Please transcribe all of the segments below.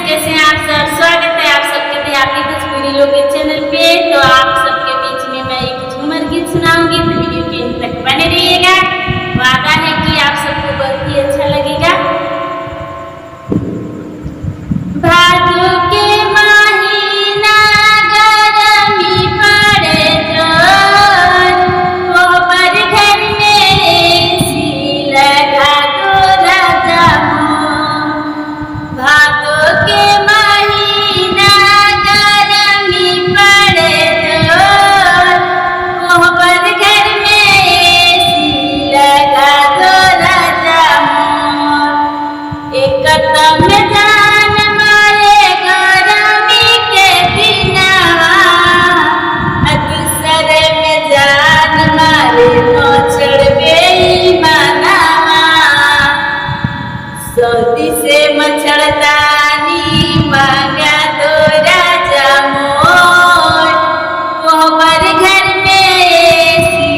कैसे हैं आप सब। स्वागत है आप सबके देहाती भोजपुरी लोग के चैनल पे। तो आप सबके बीच में मैं एक झूमर गीत सुनाऊंगी, तो वीडियो के अंत तक बने रहिएगा। वादा है कि आप सबको बहुत ही अच्छा लगेगा। भादो के महीना गरमी पड़े जोर, गोबर घर में एसी लगा दो राजा मोर। भादो के महीना गरमी पड़े जोर, गोबर घर में एसी लगा दो राजा मोर। एक कदम जान मारे गरमी के दिनवा, दूसरे में जान मारे नोचड़ बेईमानवा। सऊदी से मच्छरदानी मांगा दो राजा मोर, गोबर घर में एसी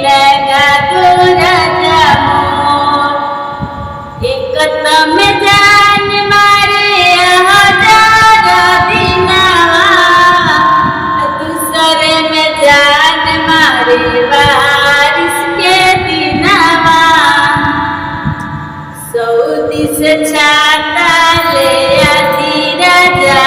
लगा दो राजा मोर। एक कदम जान मारे हजार दिनवा, दूसरे में जान मारे बारिश के दिनवा। सऊदी से छाता ले आती राजा